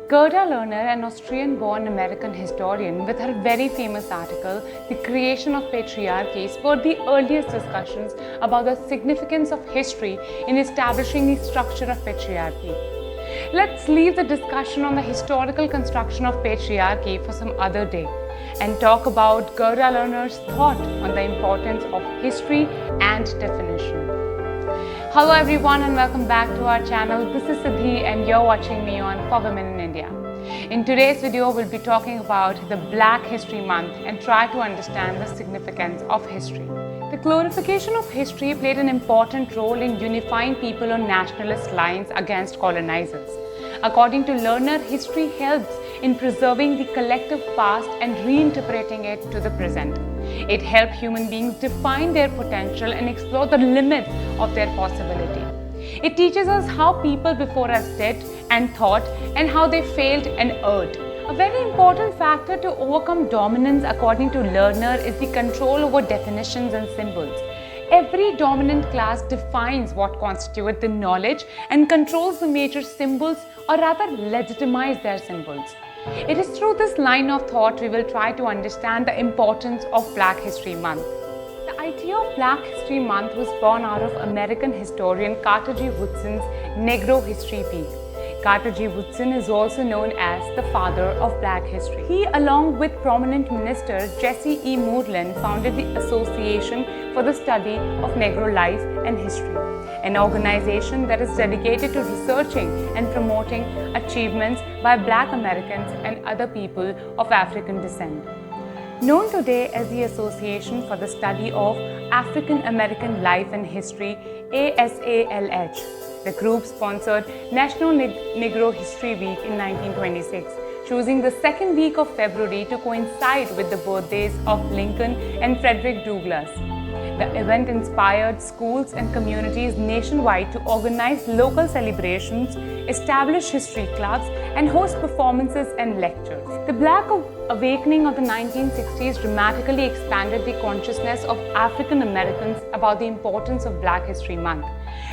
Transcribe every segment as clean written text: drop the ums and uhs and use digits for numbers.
Gerda Lerner, an Austrian-born American historian, with her very famous article, The Creation of Patriarchy, spurred the earliest discussions about the significance of history in establishing the structure of patriarchy. Let's leave the discussion on the historical construction of patriarchy for some other day and talk about Gerda Lerner's thought on the importance of history and definition. Hello everyone and welcome back to our channel. This is Siddhi and you're watching me on For Women in India. In today's video, we'll be talking about the Black History Month and try to understand the significance of history. The glorification of history played an important role in unifying people on nationalist lines against colonizers. According to Lerner, history helps in preserving the collective past and reinterpreting it to the present. It helps human beings define their potential and explore the limits of their possibility. It teaches us how people before us did and thought and how they failed and erred. A very important factor to overcome dominance, according to Lerner, is the control over definitions and symbols. Every dominant class defines what constitutes the knowledge and controls the major symbols, or rather legitimize their symbols. It is through this line of thought we will try to understand the importance of Black History Month. The idea of Black History Month was born out of American historian Carter G. Woodson's Negro History Week. Carter G. Woodson is also known as the father of Black history. He, along with prominent minister Jesse E. Moorland, founded the Association for the Study of Negro Life and History, an organization that is dedicated to researching and promoting achievements by Black Americans and other people of African descent. Known today as the Association for the Study of African American Life and History, ASALH. The group sponsored National Negro History Week in 1926, choosing the second week of February to coincide with the birthdays of Lincoln and Frederick Douglass. The event inspired schools and communities nationwide to organize local celebrations, establish history clubs, and host performances and lectures. The Black Awakening of the 1960s dramatically expanded the consciousness of African Americans about the importance of Black History Month.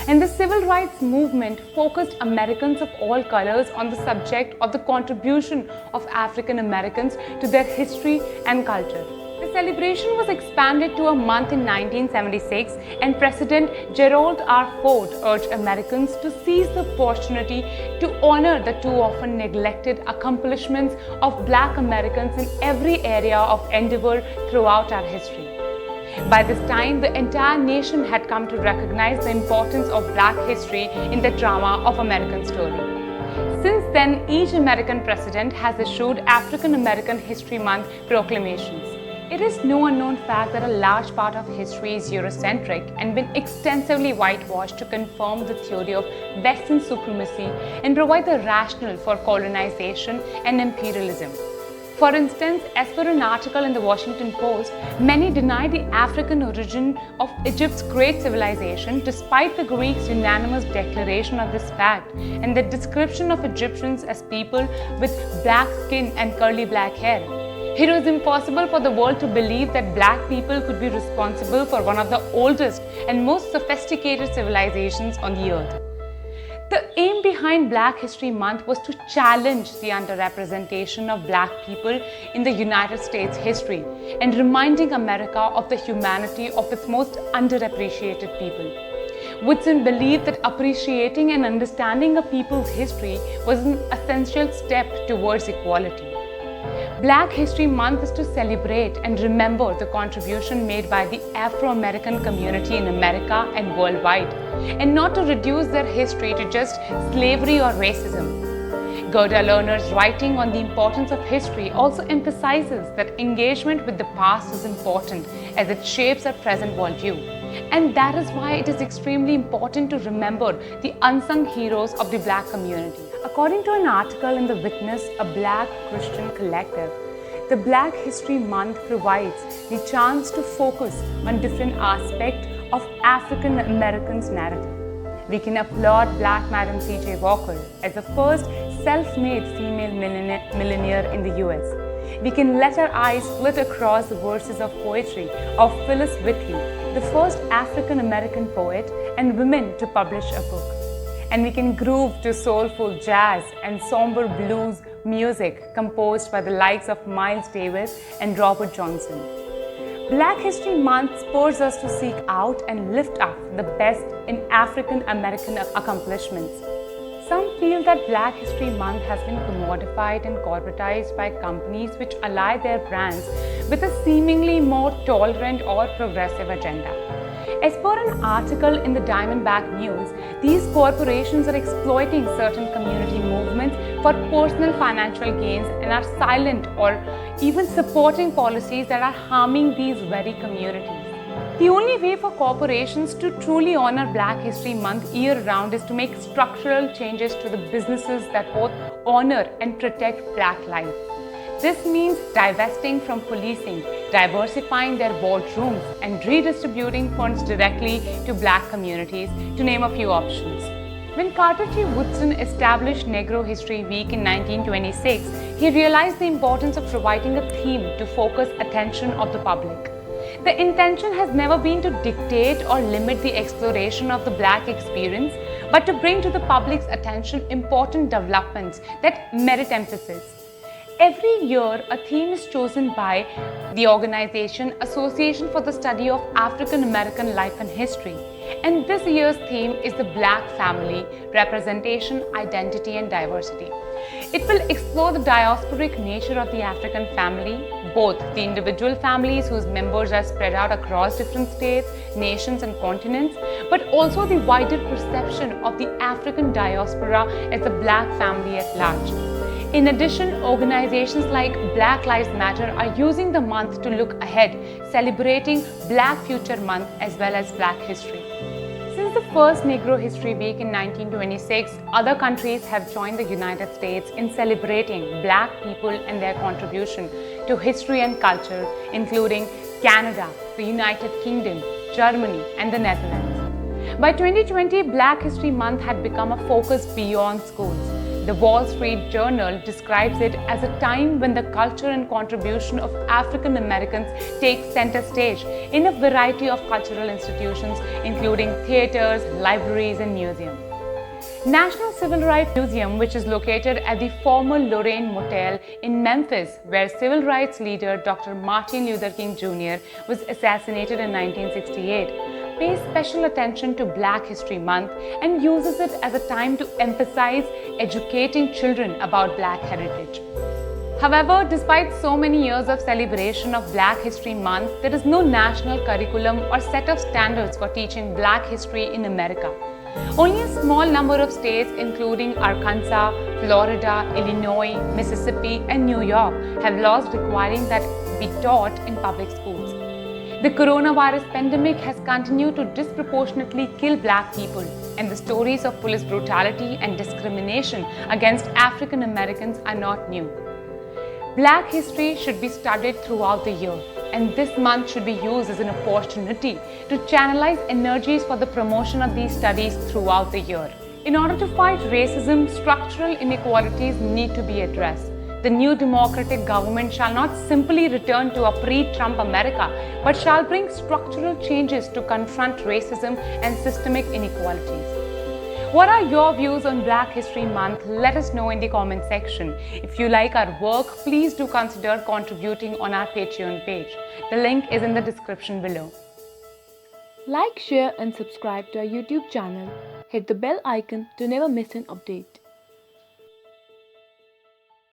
And the civil rights movement focused Americans of all colors on the subject of the contribution of African Americans to their history and culture. The celebration was expanded to a month in 1976, and President Gerald R. Ford urged Americans to seize the opportunity to honor the too often neglected accomplishments of Black Americans in every area of endeavor throughout our history. By this time, the entire nation had come to recognize the importance of Black history in the drama of American story. Since then, each American president has issued African American History Month proclamations. It is no unknown fact that a large part of history is Eurocentric and been extensively whitewashed to confirm the theory of Western supremacy and provide the rationale for colonization and imperialism. For instance, as per an article in the Washington Post, many deny the African origin of Egypt's great civilization despite the Greeks' unanimous declaration of this fact and the description of Egyptians as people with black skin and curly black hair. It was impossible for the world to believe that Black people could be responsible for one of the oldest and most sophisticated civilizations on the earth. The aim behind Black History Month was to challenge the underrepresentation of Black people in the United States history and reminding America of the humanity of its most underappreciated people. Woodson believed that appreciating and understanding a people's history was an essential step towards equality. Black History Month is to celebrate and remember the contribution made by the Afro-American community in America and worldwide, and not to reduce their history to just slavery or racism. Gerda Lerner's writing on the importance of history also emphasizes that engagement with the past is important as it shapes our present worldview. And that is why it is extremely important to remember the unsung heroes of the Black community. According to an article in The Witness, a Black Christian collective, the Black History Month provides the chance to focus on different aspects of African Americans' narrative. We can applaud Black Madam C.J. Walker as the first self-made female millionaire in the US. We can let our eyes flit across the verses of poetry of Phyllis Wheatley, the first African American poet and woman to publish a book. and we can groove to soulful jazz and somber blues music composed by the likes of Miles Davis and Robert Johnson. Black History Month spurs us to seek out and lift up the best in African American accomplishments. Some feel that Black History Month has been commodified and corporatized by companies which ally their brands with a seemingly more tolerant or progressive agenda. As per an article in the Diamondback News, these corporations are exploiting certain community movements for personal financial gains and are silent or even supporting policies that are harming these very communities. The only way for corporations to truly honor Black History Month year-round is to make structural changes to the businesses that both honor and protect Black life. This means divesting from policing, diversifying their boardrooms, and redistributing funds directly to Black communities, to name a few options. When Carter G. Woodson established Negro History Week in 1926, he realized the importance of providing a theme to focus attention of the public. The intention has never been to dictate or limit the exploration of the Black experience, but to bring to the public's attention important developments that merit emphasis. Every year, a theme is chosen by the organization Association for the Study of African American Life and History. And this year's theme is the Black Family, Representation, Identity and Diversity. It will explore the diasporic nature of the African family, both the individual families whose members are spread out across different states, nations and continents, but also the wider perception of the African diaspora as the Black family at large. In addition, organizations like Black Lives Matter are using the month to look ahead, celebrating Black Future Month as well as Black history. Since the first Negro History Week in 1926, other countries have joined the United States in celebrating Black people and their contribution to history and culture, including Canada, the United Kingdom, Germany, and the Netherlands. By 2020, Black History Month had become a focus beyond schools. The Wall Street Journal describes it as a time when the culture and contribution of African Americans take center stage in a variety of cultural institutions, including theaters, libraries, and museums. National Civil Rights Museum, which is located at the former Lorraine Motel in Memphis, where civil rights leader Dr. Martin Luther King Jr. was assassinated in 1968, pays special attention to Black History Month and uses it as a time to emphasize educating children about Black heritage. However, despite so many years of celebration of Black History Month, there is no national curriculum or set of standards for teaching Black history in America. Only a small number of states, including Arkansas, Florida, Illinois, Mississippi, and New York, have laws requiring that be taught in public schools. The coronavirus pandemic has continued to disproportionately kill Black people, and the stories of police brutality and discrimination against African Americans are not new. Black history should be studied throughout the year, and this month should be used as an opportunity to channelize energies for the promotion of these studies throughout the year. In order to fight racism, structural inequalities need to be addressed. The new democratic government shall not simply return to a pre-Trump America, but shall bring structural changes to confront racism and systemic inequalities. What are your views on Black History Month? Let us know in the comment section. If you like our work, please do consider contributing on our Patreon page. The link is in the description below. Like, share and subscribe to our YouTube channel. Hit the bell icon to never miss an update.